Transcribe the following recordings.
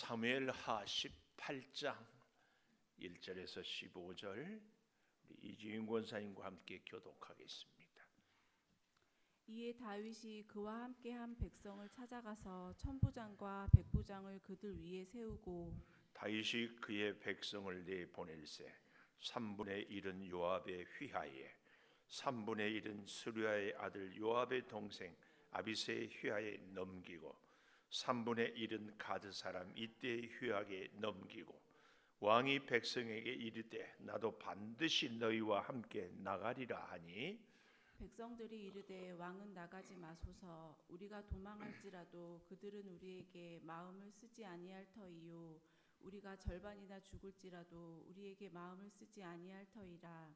사무엘하 18장 1절에서 15절 우리 이주인 권사님과 함께 교독하겠습니다. 이에 다윗이 그와 함께한 백성을 찾아가서 천부장과 백부장을 그들 위에 세우고 다윗이 그의 백성을 내보낼세 3분의 1은 요압의 휘하에 3분의 1은 스루야의 아들 요압의 동생 아비새의 휘하에 넘기고 3분의 1은 가드 사람 이때의 휘하에 넘기고 왕이 백성에게 이르되 나도 반드시 너희와 함께 나가리라 하니 백성들이 이르되 왕은 나가지 마소서. 우리가 도망할지라도 그들은 우리에게 마음을 쓰지 아니할 터이요 우리가 절반이나 죽을지라도 우리에게 마음을 쓰지 아니할 터이라.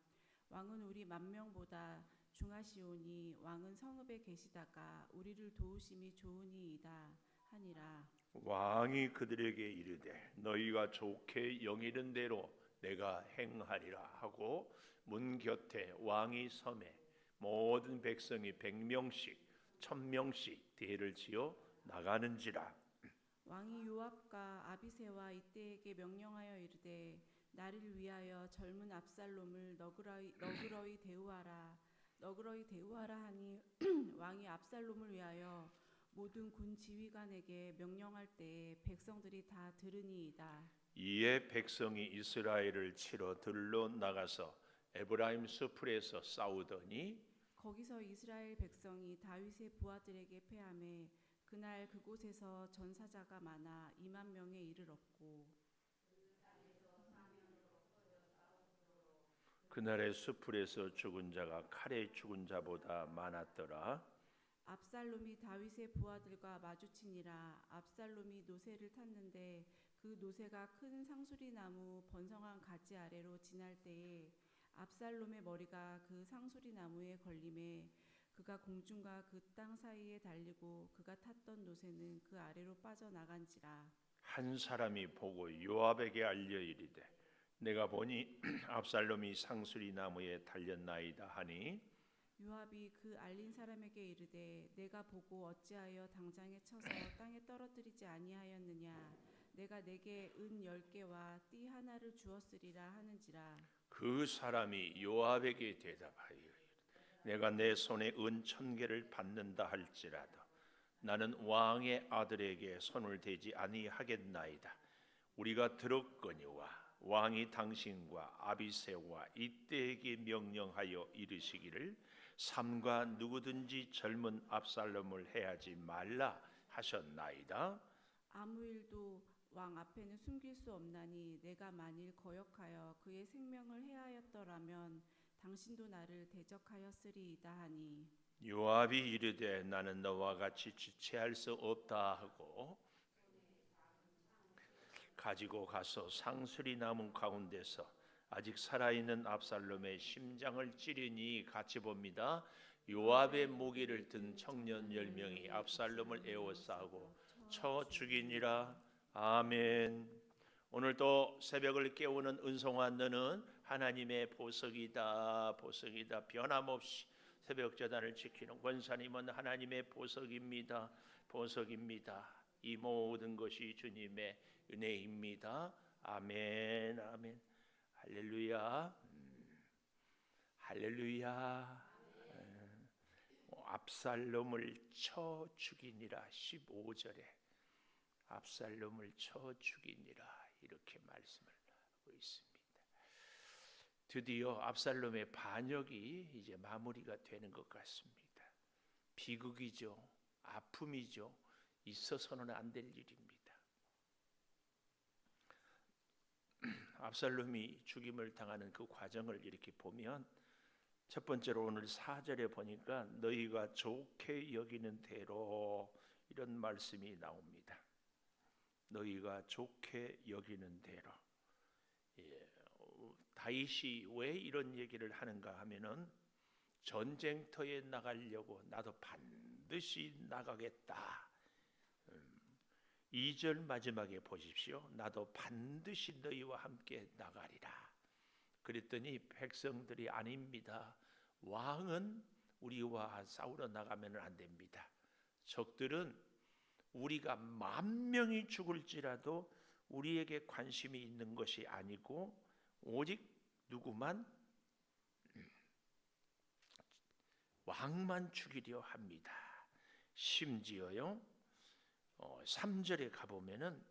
왕은 우리 만명보다 중하시오니 왕은 성읍에 계시다가 우리를 도우심이 좋으니이다 하니라. 왕이 그들에게 이르되 너희가 좋게 여기는 대로 내가 행하리라 하고 문 곁에 왕이 섬에 모든 백성이 100명씩 1000명씩 대를 지어 나가는지라. 왕이 요압과 아비새와 이때에게 명령하여 이르되 나를 위하여 젊은 압살롬을 너그러이 대우하라. 너그러이 대우하라 하니 왕이 압살롬을 위하여 모든 군 지휘관에게 명령할 때에 백성들이 다 들으니이다. 이에 백성이 이스라엘을 치러 들러 나가서 에브라임 수풀에서 싸우더니 거기서 이스라엘 백성이 다윗의 부하들에게 패하매 그날 그곳에서 전사자가 많아 2만 명에 이르렀고 그날의 수풀에서 죽은 자가 칼에 죽은 자보다 많았더라. 압살롬이 다윗의 부하들과 마주치니라. 압살롬이 노새를 탔는데 그 노새가 큰 상수리 나무 번성한 가지 아래로 지날 때에 압살롬의 머리가 그 상수리 나무에 걸림에 그가 공중과 그 땅 사이에 달리고 그가 탔던 노새는 그 아래로 빠져나간지라. 한 사람이 보고 요압에게 알려 이르되 내가 보니 압살롬이 상수리 나무에 달렸나이다 하니 요압이 그 알린 사람에게 이르되 내가 보고 어찌하여 당장에 쳐서 땅에 떨어뜨리지 아니하였느냐. 내가 내게 은 10개와 띠 하나를 주었으리라 하는지라. 그 사람이 요압에게 대답하여 내가 내 손에 은 1000개를 받는다 할지라도 나는 왕의 아들에게 손을 대지 아니하겠나이다. 우리가 들었거니와 왕이 당신과 아비새와 이때에게 명령하여 이르시기를 삼가 누구든지 젊은 압살롬을 해하지 말라 하셨나이다. 아무 일도 왕 앞에는 숨길 수 없나니 내가 만일 거역하여 그의 생명을 해하였더라면 당신도 나를 대적하였으리이다 하니 요압이 이르되 나는 너와 같이 지체할 수 없다 하고 가지고 가서 상수리 나무 가운데서 아직 살아있는 압살롬의 심장을 찌르니 같이 봅니다. 요압의 무기를 든 청년 10명이 압살롬을 에워싸고 쳐 죽이니라. 아멘. 오늘도 새벽을 깨우는 은송아 너는 하나님의 보석이다. 보석이다. 변함없이 새벽 제단을 지키는 권사님은 하나님의 보석입니다. 보석입니다. 이 모든 것이 주님의 은혜입니다. 아멘. 아멘. 할렐루야. 할렐루야. 압살롬을 쳐 죽이니라. 15절에 압살롬을 쳐 죽이니라 이렇게 말씀을 하고 있습니다. 드디어 압살롬의 반역이 이제 마무리가 되는 것 같습니다. 비극이죠. 아픔이죠. 있어서는 안 될 일입니다. 압살롬이 죽임을 당하는 그 과정을 이렇게 보면 첫 번째로 오늘 4절에 보니까 너희가 좋게 여기는 대로 이런 말씀이 나옵니다. 너희가 좋게 여기는 대로. 다윗이 왜 이런 얘기를 하는가 하면은 전쟁터에 나가려고 나도 반드시 나가겠다. 2절 마지막에 보십시오. 나도 반드시 너희와 함께 나가리라. 그랬더니 백성들이 아닙니다. 왕은 우리와 싸우러 나가면 안 됩니다. 적들은 우리가 10,000명이 죽을지라도 우리에게 관심이 있는 것이 아니고 오직 누구만? 왕만 죽이려 합니다. 심지어요 3절에 가보면은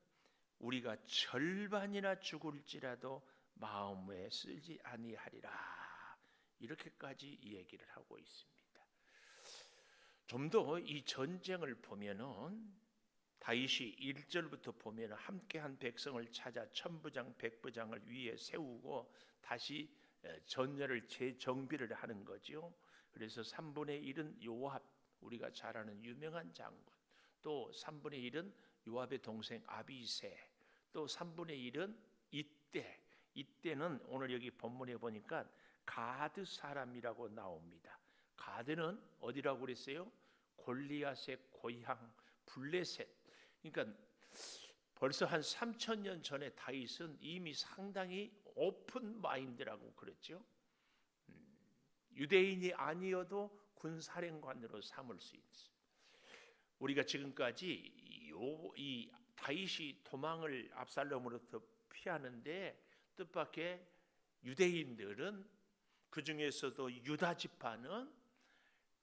우리가 절반이나 죽을지라도 마음에 쓰지 아니하리라, 이렇게까지 얘기를 하고 있습니다. 좀 더 이 전쟁을 보면은 다윗이 1절부터 보면 함께한 백성을 찾아 천부장 백부장을 위에 세우고 다시 전열을 재정비를 하는 거죠. 그래서 3분의 1은 요압, 우리가 잘 아는 유명한 장군, 또 3분의 1은 요압의 동생 아비새, 또 3분의 1은 이때는 오늘 여기 본문에 보니까 가드 사람이라고 나옵니다. 가드는 어디라고 그랬어요? 골리앗의 고향 블레셋. 그러니까 벌써 한 3,000년 전에 다윗은 이미 상당히 오픈 마인드라고 그랬죠. 유대인이 아니어도 군사령관으로 삼을 수 있습니다. 우리가 지금까지 이 다윗이 도망을 압살롬으로부터 피하는데 뜻밖의 유대인들은, 그 중에서도 유다 지파는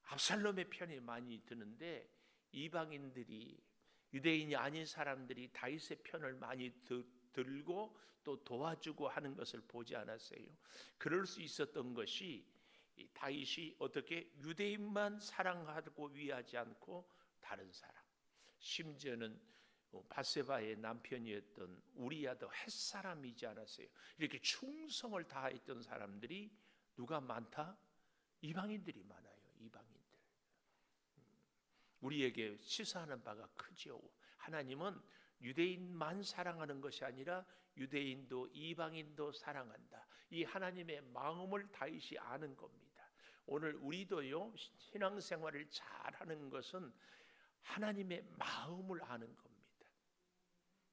압살롬의 편이 많이 드는데 이방인들이, 유대인이 아닌 사람들이 다윗의 편을 많이 들고 또 도와주고 하는 것을 보지 않았어요. 그럴 수 있었던 것이 다윗이 어떻게 유대인만 사랑하고 위하지 않고 다른 사람, 심지어는 바세바의 남편이었던 우리야도 햇사람이지 않았어요. 이렇게 충성을 다했던 사람들이 누가 많다? 이방인들이 많아요. 이방인들. 우리에게 시사하는 바가 크지요. 하나님은 유대인만 사랑하는 것이 아니라 유대인도 이방인도 사랑한다. 이 하나님의 마음을 다윗이 아는 겁니다. 오늘 우리도요 신앙생활을 잘하는 것은 하나님의 마음을 아는 겁니다.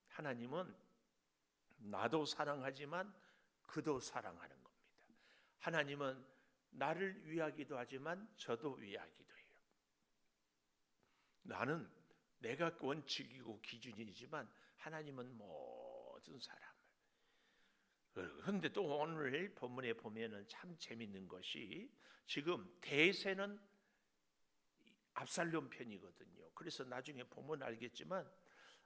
하나님은 나도 사랑하지만 그도 사랑하는 겁니다. 하나님은 나를 위하기도 하지만 저도 위하기도 해요. 나는 내가 원칙이고 기준이지만 하나님은 모든 사람을. 그런데 또 오늘 본문에 보면은 참 재밌는 것이, 지금 대세는 압살롬 편이거든요. 그래서 나중에 보면 알겠지만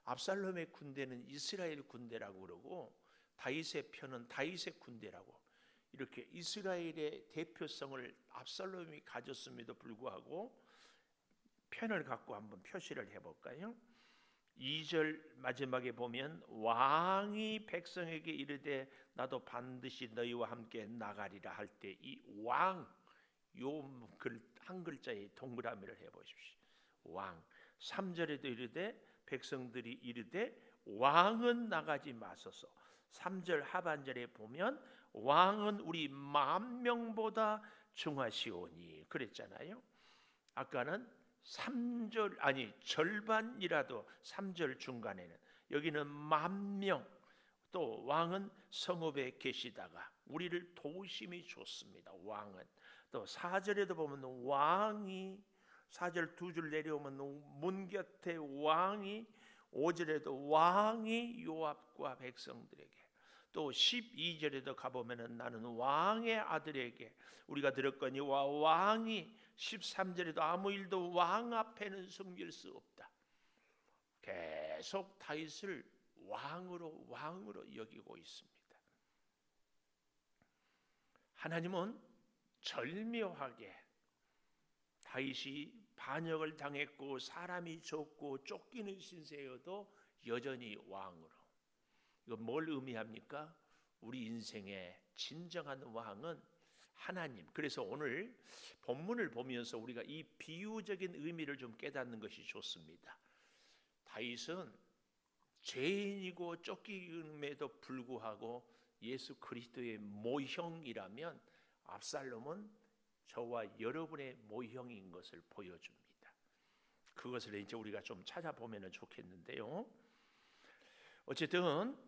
압살롬의 군대는 이스라엘 군대라고 그러고 다윗의 편은 다윗의 군대라고, 이렇게 이스라엘의 대표성을 압살롬이 가졌음에도 불구하고 편을 갖고 한번 표시를 해볼까요? 2절 마지막에 보면 왕이 백성에게 이르되 나도 반드시 너희와 함께 나가리라 할 때 이 왕, 요 한 글자에 동그라미를 해보십시오. 왕. 3절에도 이르되 백성들이 이르되 왕은 나가지 마소서. 3절 하반절에 보면 왕은 우리 10,000명보다 중하시오니 그랬잖아요. 아까는 3절 아니 절반이라도 3절 중간에는, 여기는 10,000명, 또 왕은 성읍에 계시다가 우리를 도우심이 좋습니다. 왕은 또 4절에도 보면 왕이, 4절 2줄 내려오면 문 곁에 왕이, 5절에도 왕이 요압과 백성들에게, 또 12절에도 가보면 나는 왕의 아들에게 우리가 들었거니와 왕이, 13절에도 아무 일도 왕 앞에는 숨길 수 없다. 계속 다윗을 왕으로 여기고 있습니다. 하나님은 절묘하게 다윗이 반역을 당했고 사람이 적고 쫓기는 신세여도 여전히 왕으로. 이건 뭘 의미합니까? 우리 인생의 진정한 왕은 하나님. 그래서 오늘 본문을 보면서 우리가 이 비유적인 의미를 좀 깨닫는 것이 좋습니다. 다윗은 죄인이고 쫓김에도 불구하고 예수 그리스도의 모형이라면 압살롬은 저와 여러분의 모형인 것을 보여줍니다. 그것을 이제 우리가 좀 찾아보면 좋겠는데요. 어쨌든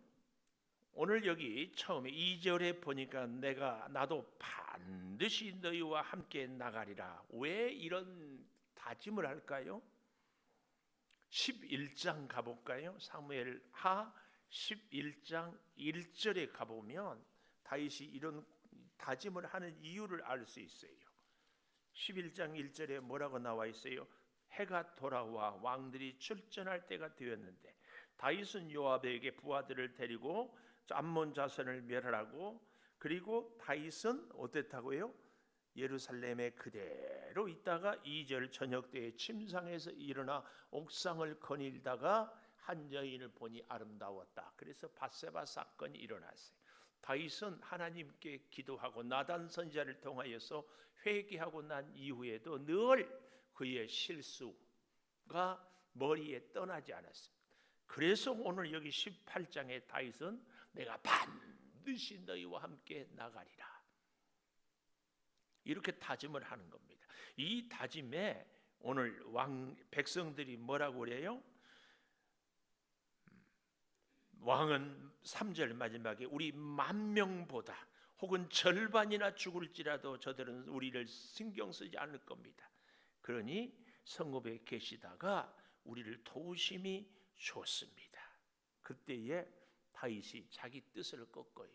오늘 여기 처음에 2절에 보니까 나도 반드시 너희와 함께 나가리라. 왜 이런 다짐을 할까요? 11장 가볼까요? 사무엘 하 11장 1절에 가보면 다윗이 이런 다짐을 하는 이유를 알 수 있어요. 11장 1절에 뭐라고 나와 있어요? 해가 돌아와 왕들이 출전할 때가 되었는데 다윗은 요압에게 부하들을 데리고 암몬 자손을 멸하라고, 그리고 다윗은 어땠다고요? 예루살렘에 그대로 있다가 2절 저녁 때에 침상에서 일어나 옥상을 거닐다가 한 여인을 보니 아름다웠다. 그래서 밧세바 사건이 일어났어요. 다윗은 하나님께 기도하고 나단 선지자를 통하여서 회개하고 난 이후에도 늘 그의 실수가 머리에 떠나지 않았습니다. 그래서 오늘 여기 18장에 다윗은 내가 반드시 너희와 함께 나가리라, 이렇게 다짐을 하는 겁니다. 이 다짐에 오늘 백성들이 뭐라고 그래요? 왕은 3절 마지막에 우리 10,000명보다 혹은 절반이나 죽을지라도 저들은 우리를 신경 쓰지 않을 겁니다. 그러니 성읍에 계시다가 우리를 도우심이 좋습니다. 그때에 다윗이 자기 뜻을 꺾어요.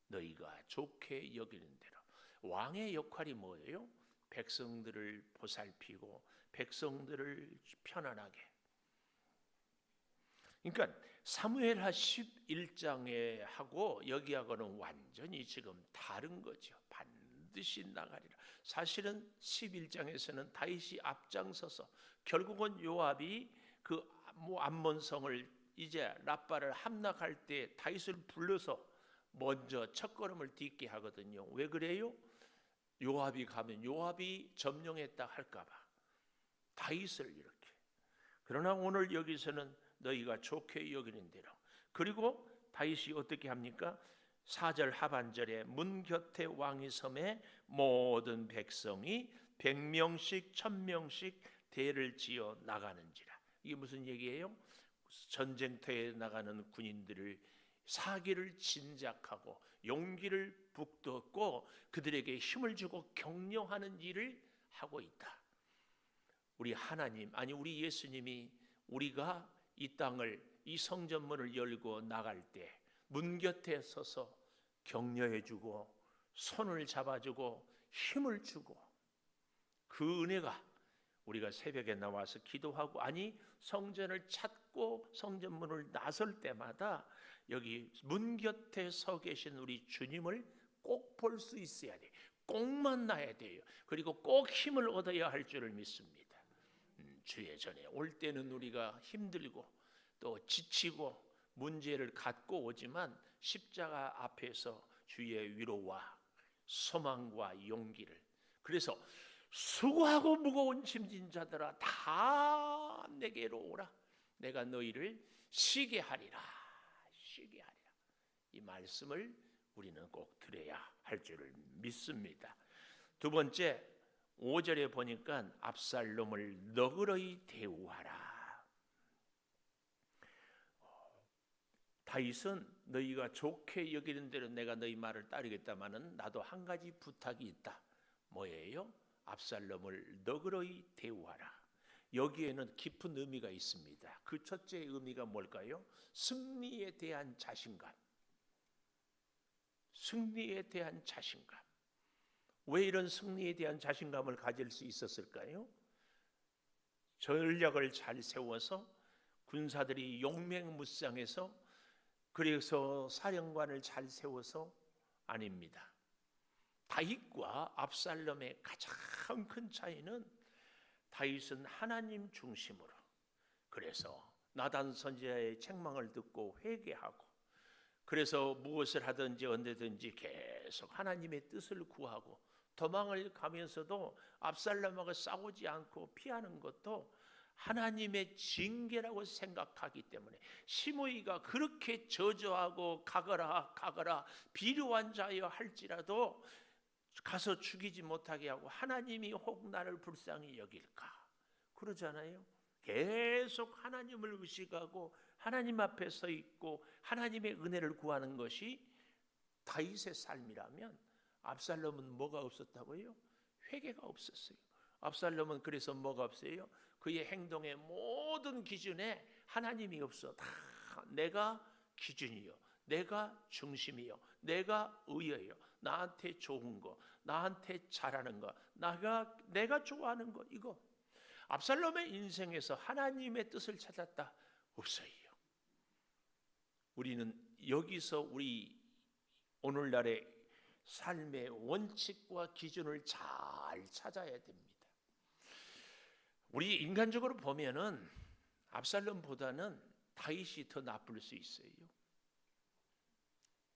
너희가 좋게 여기는 대로. 왕의 역할이 뭐예요? 백성들을 보살피고 백성들을 편안하게. 그러니까 사무엘하 11장에 하고 여기하고는 완전히 지금 다른 거죠. 반드시 나가리라. 사실은 11장에서는 다윗이 앞장서서 결국은 요압이 그 암몬성을 이제 라빠를 함락할 때 다윗을 불러서 먼저 첫걸음을 딛게 하거든요. 왜 그래요? 요압이 가면 요압이 점령했다 할까봐 다윗을 이렇게. 그러나 오늘 여기서는 너희가 좋게 여기는 대로. 그리고 다윗이 어떻게 합니까? 4절 하반절에 문 곁에 왕이 섬에 모든 백성이 100명씩 1000명씩 대를 지어 나가는지라. 이게 무슨 얘기예요? 전쟁터에 나가는 군인들을 사기를 진작하고 용기를 북돋고 그들에게 힘을 주고 격려하는 일을 하고 있다. 우리 하나님, 아니 우리 예수님이 우리가 이 땅을, 이 성전문을 열고 나갈 때 문 곁에 서서 격려해주고 손을 잡아주고 힘을 주고, 그 은혜가 우리가 새벽에 나와서 기도하고 아니 성전을 찾고 성전문을 나설 때마다 여기 문 곁에 서 계신 우리 주님을 꼭 볼 수 있어야 돼요. 꼭 만나야 돼요. 그리고 꼭 힘을 얻어야 할 줄을 믿습니다. 주의 전에 올 때는 우리가 힘들고 또 지치고 문제를 갖고 오지만 십자가 앞에서 주의 위로와 소망과 용기를, 그래서 수고하고 무거운 짐진 자들아 다 내게로 오라, 내가 너희를 쉬게 하리라, 쉬게 하리라. 이 말씀을 우리는 꼭 들어야 할 줄을 믿습니다. 두 번째 5절에 보니까 압살롬을 너그러이 대우하라. 다윗은 너희가 좋게 여기는 대로 내가 너희 말을 따르겠다마는 나도 한 가지 부탁이 있다. 뭐예요? 압살롬을 너그러이 대우하라. 여기에는 깊은 의미가 있습니다. 그 첫째 의미가 뭘까요? 승리에 대한 자신감. 승리에 대한 자신감. 왜 이런 승리에 대한 자신감을 가질 수 있었을까요? 전략을 잘 세워서 군사들이 용맹무쌍해서, 그래서 사령관을 잘 세워서? 아닙니다. 다윗과 압살롬의 가장 큰 차이는 다윗은 하나님 중심으로, 그래서 나단 선지자의 책망을 듣고 회개하고, 그래서 무엇을 하든지 언제든지 계속 하나님의 뜻을 구하고 도망을 가면서도 압살롬하고 싸우지 않고 피하는 것도 하나님의 징계라고 생각하기 때문에, 시므이가 그렇게 저주하고 가거라 비료한 자여 할지라도 가서 죽이지 못하게 하고 하나님이 혹 나를 불쌍히 여길까 그러잖아요. 계속 하나님을 의식하고 하나님 앞에 서 있고 하나님의 은혜를 구하는 것이 다윗의 삶이라면, 압살롬은 뭐가 없었다고요? 회개가 없었어요. 압살롬은 그래서 뭐가 없어요? 그의 행동의 모든 기준에 하나님이 없어. 다 내가 기준이요, 내가 중심이요, 내가 의예요, 나한테 좋은 거, 나한테 잘하는 거, 내가 좋아하는 거. 이거 압살롬의 인생에서 하나님의 뜻을 찾았다? 없어요. 우리는 여기서 우리 오늘날의 삶의 원칙과 기준을 잘 찾아야 됩니다. 우리 인간적으로 보면은 압살롬보다는 다윗이 더 나쁠 수 있어요.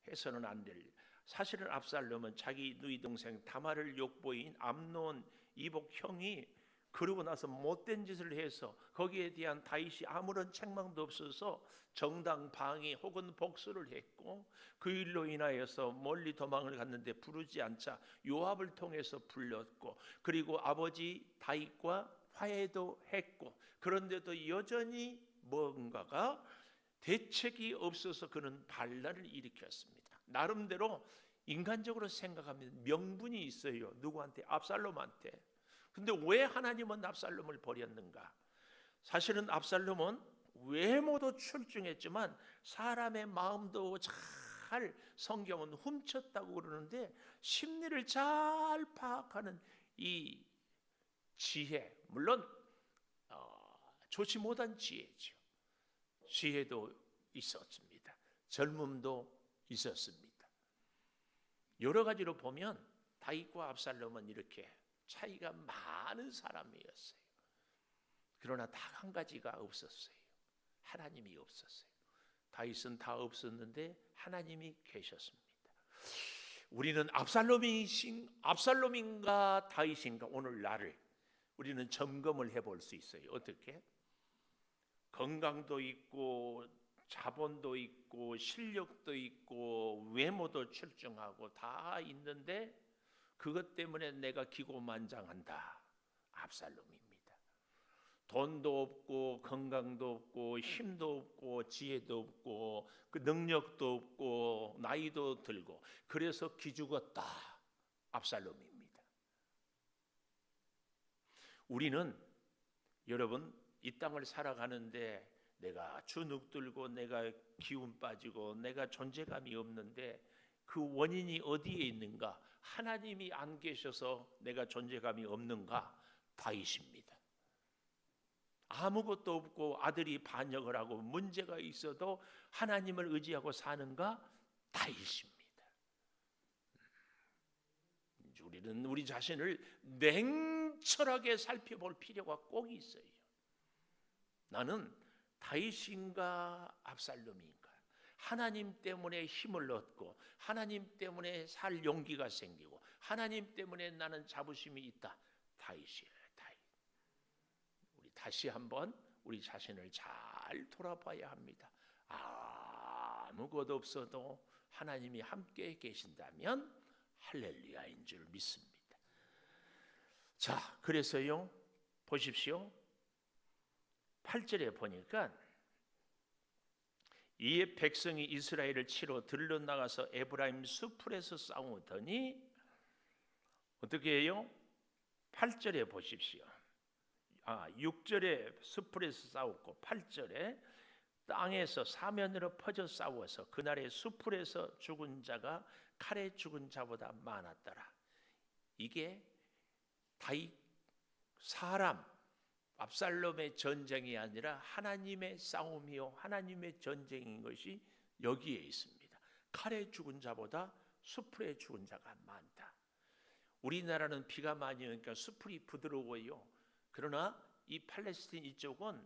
해서는 안 될. 사실은 압살롬은 자기 누이 동생 다말을 욕보인 암논 이복 형이 그러고 나서 못된 짓을 해서 거기에 대한 다윗이 아무런 책망도 없어서 정당 방위 혹은 복수를 했고, 그 일로 인하여서 멀리 도망을 갔는데 부르지 않자 요압을 통해서 불렀고, 그리고 아버지 다윗과 화해도 했고, 그런데도 여전히 뭔가가 대책이 없어서 그는 반란을 일으켰습니다. 나름대로 인간적으로 생각하면 명분이 있어요. 누구한테? 압살롬한테. 근데 왜 하나님은 압살롬을 버렸는가? 사실은 압살롬은 외모도 출중했지만 사람의 마음도 잘 성경은 훔쳤다고 그러는데, 심리를 잘 파악하는 이 지혜, 물론 좋지 못한 지혜죠. 지혜도 있었습니다. 젊음도 있었습니다. 여러 가지로 보면 다윗과 압살롬은 이렇게 차이가 많은 사람이었어요. 그러나 딱 한 가지가 없었어요. 하나님이 없었어요. 다윗은 다 없었는데 하나님이 계셨습니다. 우리는 압살롬인가 다윗인가 오늘 나를 우리는 점검을 해볼 수 있어요. 어떻게? 건강도 있고 자본도 있고 실력도 있고 외모도 출중하고 다 있는데 그것 때문에 내가 기고만장한다. 압살롬입니다. 돈도 없고 건강도 없고 힘도 없고 지혜도 없고 그 능력도 없고 나이도 들고 그래서 기죽었다. 압살롬입니다. 우리는 여러분 이 땅을 살아가는데 내가 주눅 들고 내가 기운 빠지고 내가 존재감이 없는데 그 원인이 어디에 있는가? 하나님이 안 계셔서 내가 존재감이 없는가? 다윗입니다. 아무것도 없고 아들이 반역을 하고 문제가 있어도 하나님을 의지하고 사는가? 다윗입니다. 우리는 우리 자신을 냉철하게 살펴볼 필요가 꼭 있어요. 나는 다윗인가 압살롬인가? 하나님 때문에 힘을 얻고 하나님 때문에 살 용기가 생기고 하나님 때문에 나는 자부심이 있다. 다윗이에요. 다윗. 우리 다시 한번 우리 자신을 잘 돌아봐야 합니다. 아무것도 없어도 하나님이 함께 계신다면 할렐루야인 줄 믿습니다. 자, 그래서요 보십시오. 8절에 보니까 이에 백성이 이스라엘을 치러 들러 나가서 에브라임 수풀에서 싸우더니 어떻게 해요? 8절에 보십시오. 6절에 수풀에서 싸웠고 8절에 땅에서 사면으로 퍼져 싸워서 그날의 수풀에서 죽은 자가 칼에 죽은 자보다 많았더라. 이게 다윗 사람 압살롬의 전쟁이 아니라 하나님의 싸움이요 하나님의 전쟁인 것이 여기에 있습니다. 칼에 죽은 자보다 수풀에 죽은 자가 많다. 우리나라는 비가 많이 오니까 수풀이 부드러워요. 그러나 이 팔레스틴 이쪽은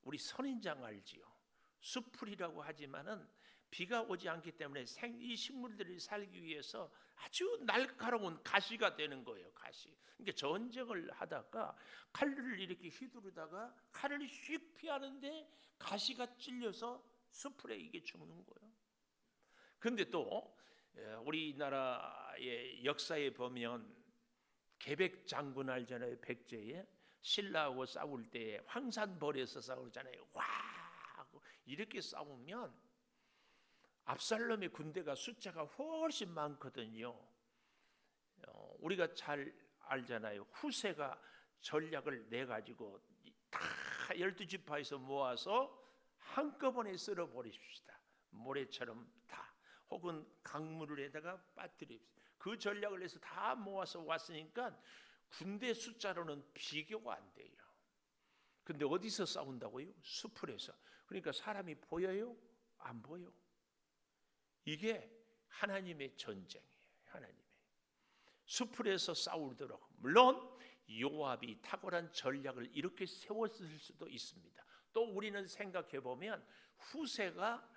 우리 선인장 알지요. 수풀이라고 하지만은 비가 오지 않기 때문에 이 식물들이 살기 위해서 아주 날카로운 가시가 되는 거예요. 가시. 그러니까 전쟁을 하다가 칼을 이렇게 휘두르다가 칼을 휙 피하는데 가시가 찔려서 수풀에 이게 죽는 거예요. 그런데 또 우리나라의 역사에 보면 계백 장군 알잖아요. 백제에 신라하고 싸울 때 황산벌에서 싸우잖아요. 와 하고 이렇게 싸우면 압살롬의 군대가 숫자가 훨씬 많거든요. 우리가 잘 알잖아요. 후세가 전략을 내 가지고 다 12지파에서 모아서 한꺼번에 쓸어버리십시다. 모래처럼 다, 혹은 강물에다가 빠뜨립시다. 그 전략을 해서 다 모아서 왔으니까 군대 숫자로는 비교가 안 돼요. 근데 어디서 싸운다고요? 숲풀에서. 그러니까 사람이 보여요? 안 보여. 이게 하나님의 전쟁이에요. 하나님의 숲풀에서 싸우도록. 물론 요압이 탁월한 전략을 이렇게 세웠을 수도 있습니다. 또 우리는 생각해 보면 후세가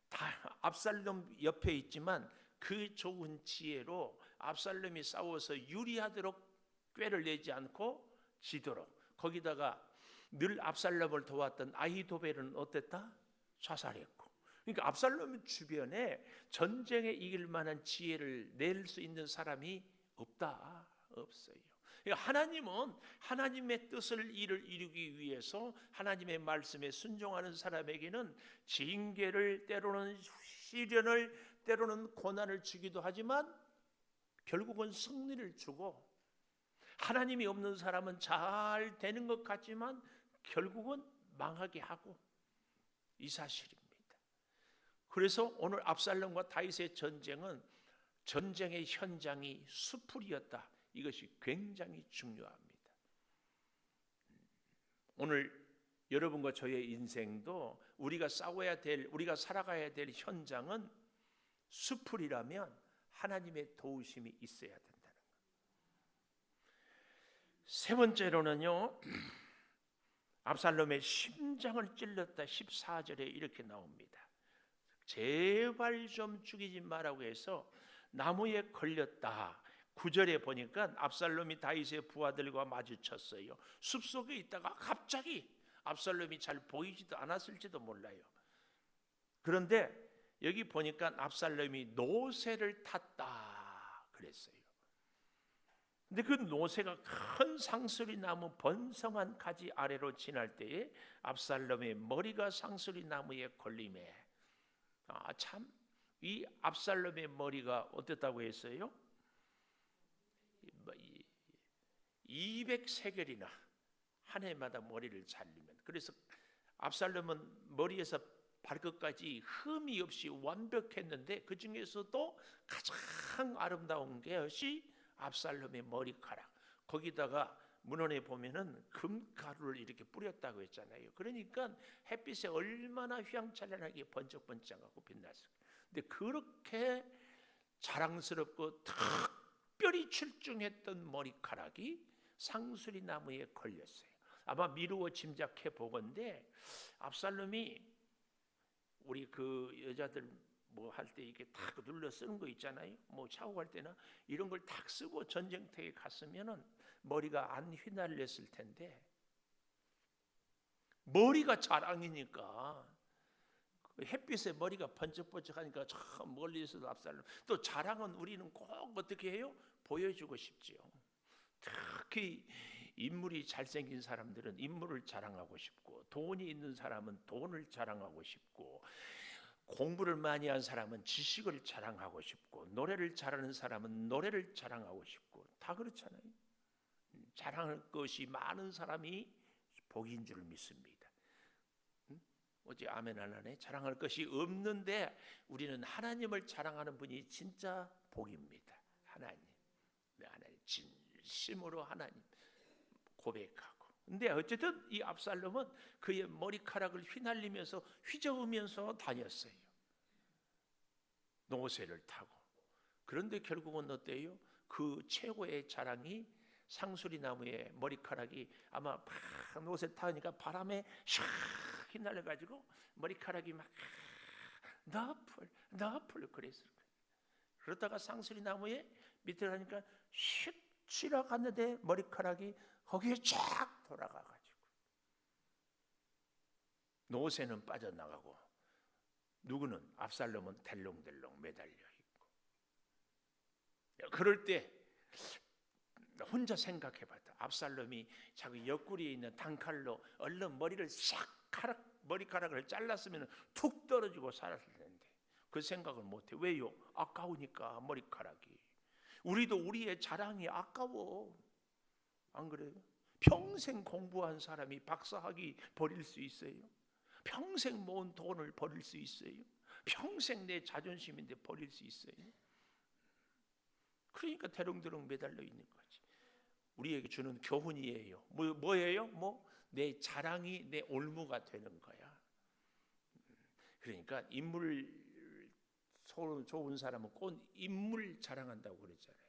다 압살롬 옆에 있지만 그 좋은 지혜로 압살롬이 싸워서 유리하도록 꾀를 내지 않고 지도록, 거기다가 늘 압살롬을 도왔던 아히도벨은 어땠다? 자살했고. 그러니까 압살롬 주변에 전쟁에 이길 만한 지혜를 낼 수 있는 사람이 없다. 없어요. 그러니까 하나님은 하나님의 뜻을 이루기 위해서 하나님의 말씀에 순종하는 사람에게는 징계를, 때로는 시련을, 때로는 고난을 주기도 하지만 결국은 승리를 주고, 하나님이 없는 사람은 잘 되는 것 같지만 결국은 망하게 하고, 이 사실입니다. 그래서 오늘 압살롬과 다윗의 전쟁은 전쟁의 현장이 숲풀이었다. 이것이 굉장히 중요합니다. 오늘 여러분과 저의 인생도 우리가 싸워야 될, 우리가 살아가야 될 현장은 숲풀이라면 하나님의 도우심이 있어야 된다는 것. 세 번째로는요, 압살롬의 심장을 찔렀다. 14절에 이렇게 나옵니다. 제발 좀 죽이지 말라고 해서 나무에 걸렸다. 9절에 보니까 압살롬이 다윗의 부하들과 마주쳤어요. 숲속에 있다가 갑자기 압살롬이 잘 보이지도 않았을지도 몰라요. 그런데 여기 보니까 압살롬이 노새를 탔다 그랬어요. 근데 그 노새가 큰 상수리 나무 번성한 가지 아래로 지날 때에 압살롬의 머리가 상수리 나무에 걸림에, 참 이 압살롬의 머리가 어땠다고 했어요? 200세겔이나 한 해마다 머리를 잘리면, 그래서 압살롬은 머리에서 발끝까지 흠이 없이 완벽했는데 그 중에서도 가장 아름다운 것이 압살롬의 머리카락. 거기다가 문헌에 보면은 금가루를 이렇게 뿌렸다고 했잖아요. 그러니까 햇빛에 얼마나 휘황찬란하게 번쩍번쩍하고 빛났어요. 근데 그렇게 자랑스럽고 특별히 출중했던 머리카락이 상수리 나무에 걸렸어요. 아마 미루어 짐작해 보건대 압살롬이 우리 그 여자들 뭐 할 때 이렇게 탁 눌러 쓰는 거 있잖아요. 뭐 샤워할 때나 이런 걸 탁 쓰고 전쟁터에 갔으면은 머리가 안 휘날렸을 텐데, 머리가 자랑이니까 햇빛에 머리가 번쩍번쩍하니까 참 멀리서도 압살롬. 또 자랑은 우리는 꼭 어떻게 해요? 보여주고 싶지요. 특히 인물이 잘생긴 사람들은 인물을 자랑하고 싶고, 돈이 있는 사람은 돈을 자랑하고 싶고, 공부를 많이 한 사람은 지식을 자랑하고 싶고, 노래를 잘하는 사람은 노래를 자랑하고 싶고, 다 그렇잖아요. 자랑할 것이 많은 사람이 복인 줄 믿습니다. 어제 아멘 안 하네. 자랑할 것이 없는데 우리는 하나님을 자랑하는 분이 진짜 복입니다. 하나님, 하나님 진심으로 하나님 고백하고. 근데 어쨌든 이 압살롬은 그의 머리카락을 휘날리면서 휘저으면서 다녔어요. 노새를 타고. 그런데 결국은 어때요? 그 최고의 자랑이 상수리 나무의 머리카락이 아마 팍 노새 타니까 바람에 샥 휘날려가지고 머리카락이 막 너풀 그랬을 거예요. 그러다가 상수리 나무에 밑에 가니까 슉 지나갔는데 머리카락이 거기에 쫙 돌아가가지고 노새는 빠져나가고, 누구는 압살롬은 델롱델롱 매달려 있고. 그럴 때 혼자 생각해봤다. 압살롬이 자기 옆구리에 있는 단칼로 얼른 머리를 머리카락을 잘랐으면 툭 떨어지고 살았을 텐데 그 생각을 못해. 왜요? 아까우니까 머리카락이. 우리도 우리의 자랑이 아까워. 안 그래요? 평생 공부한 사람이 박사학위 버릴 수 있어요? 평생 모은 돈을 버릴 수 있어요? 평생 내 자존심인데 버릴 수 있어요? 그러니까 대롱대롱 매달려 있는 거지. 우리에게 주는 교훈이에요. 뭐예요? 내 자랑이 내 올무가 되는 거야. 그러니까 인물 좋은 사람은 꼭 인물 자랑한다고 그랬잖아요.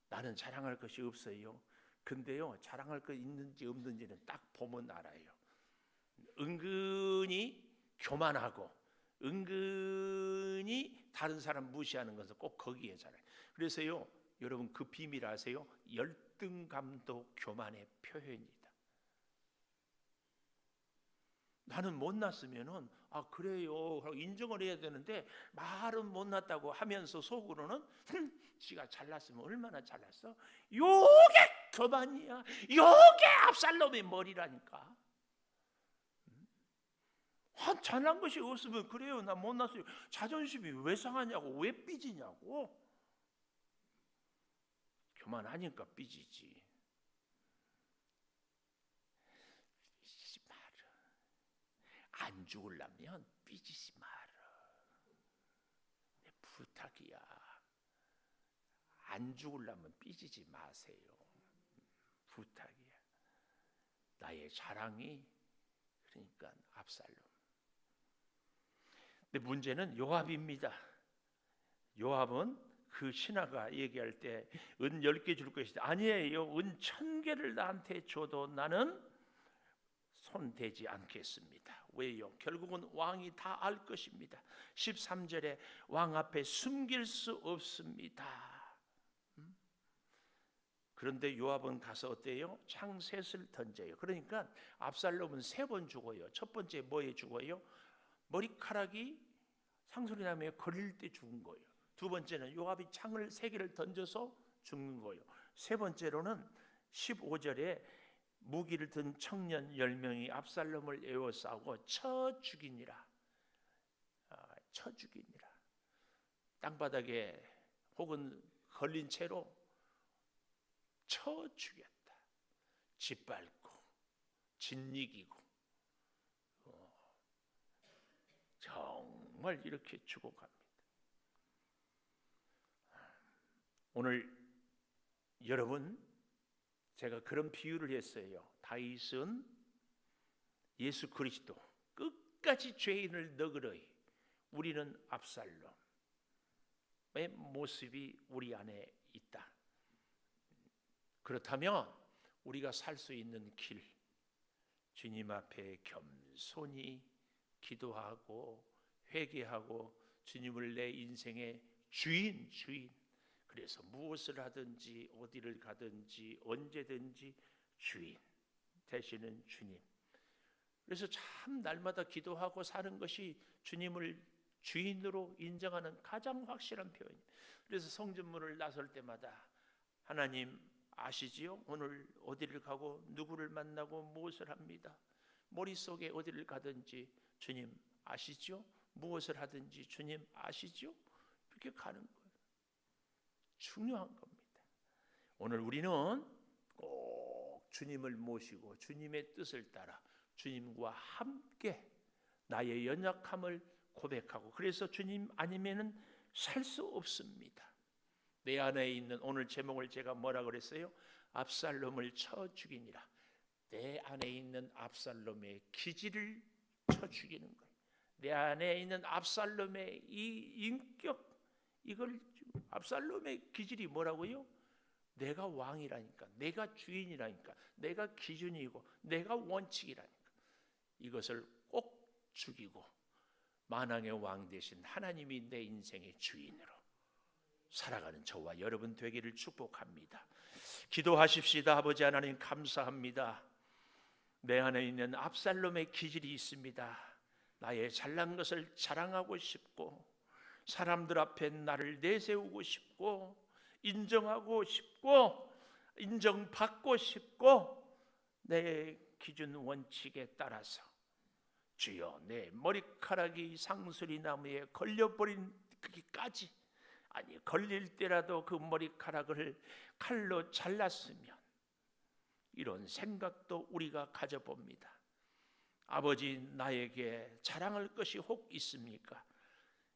나는 자랑할 것이 없어요. 근데요, 자랑할 것 있는지 없는지는 딱 보면 알아요. 은근히 교만하고 은근히 다른 사람 무시하는 것은 꼭 거기에 자라요. 그래서요, 여러분 그 비밀 아세요? 열등감도 교만의 표현이다. 나는 못났으면은 그래요 하고 인정을 해야 되는데 말은 못났다고 하면서 속으로는 지가 잘났으면 얼마나 잘났어? 요게 교만이야. 요게 압살롬의 머리라니까. 잘난 것이 없으면 그래요, 나 못났어요. 자존심이 왜 상하냐고, 왜 삐지냐고. 교만하니까 삐지지. 삐지지 마라. 안 죽으려면 삐지지 마라. 내 부탁이야. 안 죽으려면 삐지지 마세요. 부탁이야. 나의 자랑이 그러니까 압살롬. 근데 문제는 요압입니다. 요압은 그 신하가 얘기할 때 은 10개 줄 것이다. 아니에요. 은 1000개를 나한테 줘도 나는 손대지 않겠습니다. 왜요? 결국은 왕이 다 알 것입니다. 13절에 왕 앞에 숨길 수 없습니다. 그런데 요압은 가서 어때요? 창셋을 던져요. 그러니까 압살롬은 3번 죽어요. 첫 번째 뭐에 죽어요? 머리카락이 상소리 나며 걸릴 때 죽은 거예요. 두 번째는 요압이 창을 3개를 던져서 죽는 거예요. 세 번째로는 15절에 무기를 든 청년 10명이 압살롬을 에워싸고 쳐 죽이니라. 쳐 죽이니라. 땅바닥에 혹은 걸린 채로 쳐 죽였다. 짓밟고 짓이기고 정말 이렇게 죽어갑니다. 오늘 여러분, 제가 그런 비유를 했어요. 다윗은 예수 그리스도 끝까지 죄인을 너그러이, 우리는 압살롬의 모습이 우리 안에 있다. 그렇다면 우리가 살 수 있는 길, 주님 앞에 겸손히 기도하고 회개하고 주님을 내 인생의 주인, 그래서 무엇을 하든지 어디를 가든지 언제든지 주인 되시는 주님. 그래서 참 날마다 기도하고 사는 것이 주님을 주인으로 인정하는 가장 확실한 표현입니다. 그래서 성전문을 나설 때마다 하나님 아시지요? 오늘 어디를 가고 누구를 만나고 무엇을 합니다. 머릿속에 어디를 가든지 주님 아시죠? 무엇을 하든지 주님 아시죠? 이렇게 가는 거예요. 중요한 겁니다. 오늘 우리는 꼭 주님을 모시고 주님의 뜻을 따라 주님과 함께 나의 연약함을 고백하고, 그래서 주님 아니면은 살 수 없습니다. 내 안에 있는, 오늘 제목을 제가 뭐라 그랬어요? 압살롬을 쳐 죽이니라. 내 안에 있는 압살롬의 기질을 쳐 죽이는 거예요. 내 안에 있는 압살롬의 이 인격, 이걸, 압살롬의 기질이 뭐라고요? 내가 왕이라니까, 내가 주인이라니까, 내가 기준이고 내가 원칙이라니까. 이것을 꼭 죽이고 만왕의 왕 되신 하나님이 내 인생의 주인으로 살아가는 저와 여러분 되기를 축복합니다. 기도하십시다. 아버지 하나님 감사합니다. 내 안에 있는 압살롬의 기질이 있습니다. 나의 잘난 것을 자랑하고 싶고, 사람들 앞에 나를 내세우고 싶고, 인정하고 싶고, 인정받고 싶고, 내 기준 원칙에 따라서 주여 내 머리카락이 상수리 나무에 걸려버린 그기까지 아니 걸릴 때라도 그 머리카락을 칼로 잘랐으면, 이런 생각도 우리가 가져봅니다. 아버지, 나에게 자랑할 것이 혹 있습니까?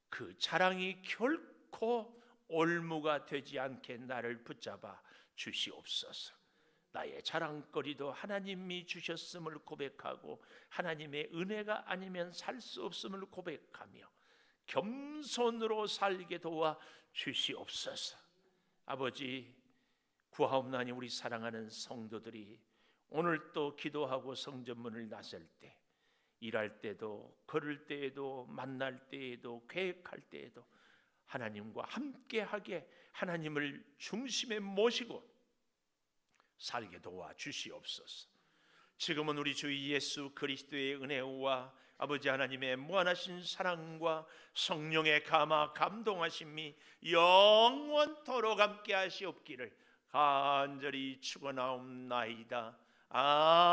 그 자랑이 결코 올무가 되지 않게 나를 붙잡아 주시옵소서. 나의 자랑거리도 하나님이 주셨음을 고백하고 하나님의 은혜가 아니면 살 수 없음을 고백하며 겸손으로 살게 도와 주시옵소서. 아버지, 구하옵나니 우리 사랑하는 성도들이 오늘 또 기도하고 성전문을 나설 때, 일할 때도, 걸을 때에도, 만날 때에도, 계획할 때에도 하나님과 함께하게 하나님을 중심에 모시고 살게 도와 주시옵소서. 지금은 우리 주 예수 그리스도의 은혜와 아버지 하나님의 무한하신 사랑과 성령의 감화 감동하심이 영원토록 함께 하시옵기를 간절히 축원하옵나이다. 아멘.